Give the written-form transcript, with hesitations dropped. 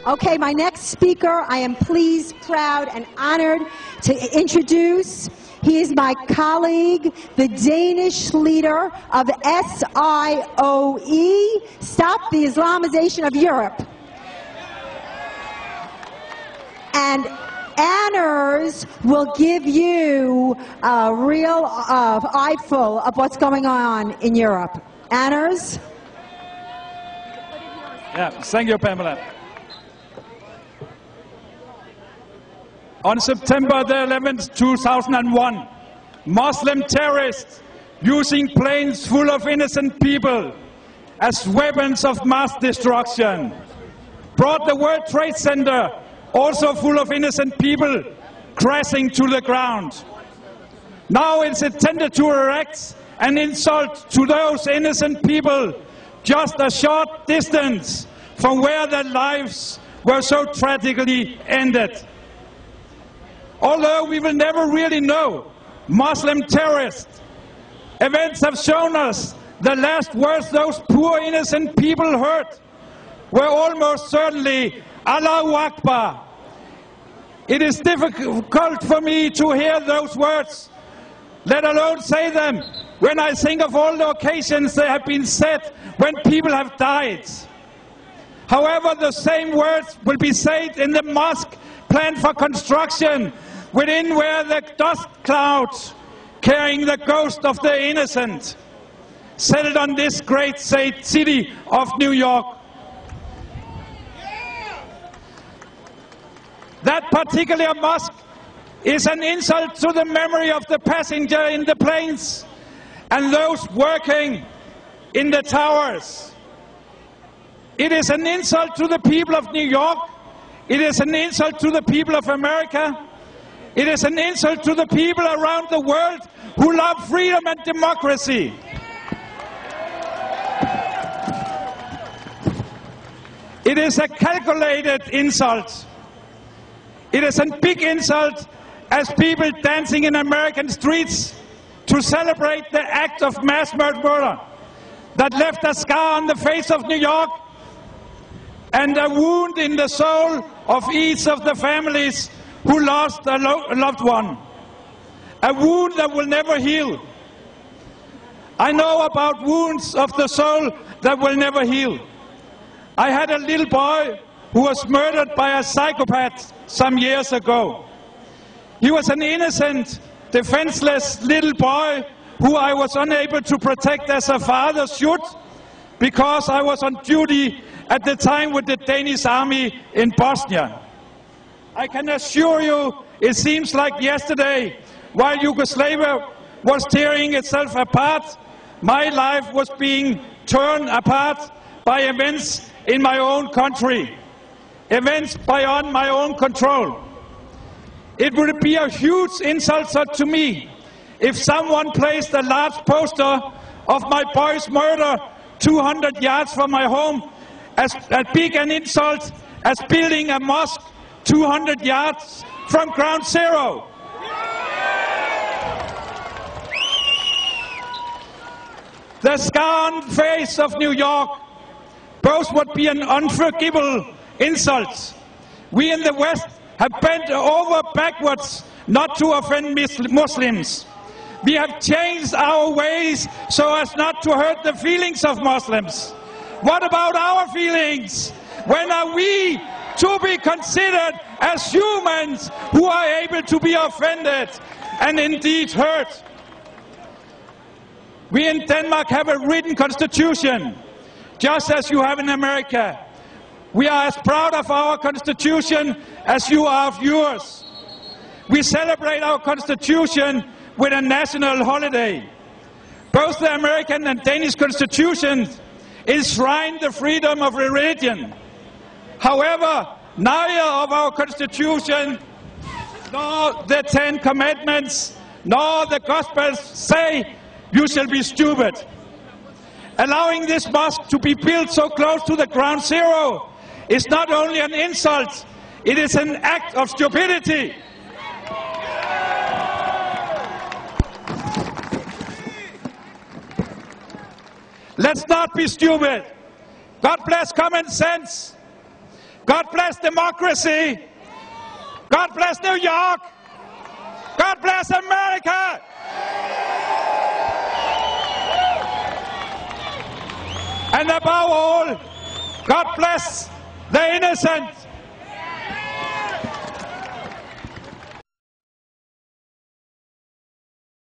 Okay, my next speaker, I am pleased, proud, and honored to introduce. He is my colleague, the Danish leader of SIOE, Stop the Islamization of Europe. And Anders will give you a real eyeful of what's going on in Europe. Anders? Yeah, thank you, Pamela. On September the 11th, 2001, Muslim terrorists using planes full of innocent people as weapons of mass destruction brought the World Trade Center, also full of innocent people, crashing to the ground. Now it's intended to erect an insult to those innocent people just a short distance from where their lives were so tragically ended. Although we will never really know Muslim terrorists, events have shown us the last words those poor innocent people heard were almost certainly Allahu Akbar. It is difficult for me to hear those words, let alone say them, when I think of all the occasions they have been said when people have died. However, the same words will be said in the mosque planned for construction, within where the dust clouds carrying the ghost of the innocent settled on this great city of New York. That particular mosque is an insult to the memory of the passenger in the planes and those working in the towers. It is an insult to the people of New York. It is an insult to the people of America. It is an insult to the people around the world who love freedom and democracy. It is a calculated insult. It is a big insult as people dancing in American streets to celebrate the act of mass murder that left a scar on the face of New York and a wound in the soul of each of the families who lost a loved one. A wound that will never heal. I know about wounds of the soul that will never heal. I had a little boy who was murdered by a psychopath some years ago. He was an innocent, defenseless little boy who I was unable to protect as a father should, because I was on duty at the time with the Danish army in Bosnia. I can assure you, it seems like yesterday, while Yugoslavia was tearing itself apart, my life was being torn apart by events in my own country, events beyond my own control. It would be a huge insult to me if someone placed a large poster of my boy's murder 200 yards from my home, as big an insult as building a mosque 200 yards from ground zero. The scarred face of New York both would be an unforgivable insult. We in the West have bent over backwards not to offend Muslims. We have changed our ways so as not to hurt the feelings of Muslims. What about our feelings? When are we to be considered as humans who are able to be offended and indeed hurt? We in Denmark have a written constitution, just as you have in America. We are as proud of our constitution as you are of yours. We celebrate our constitution with a national holiday. Both the American and Danish constitutions enshrine the freedom of religion. However, neither of our constitution, nor the 10 Commandments, nor the Gospels say you shall be stupid. Allowing this mosque to be built so close to the ground zero is not only an insult, it is an act of stupidity. Let's not be stupid. God bless common sense. God bless democracy. God bless New York. God bless America. And above all, God bless the innocent.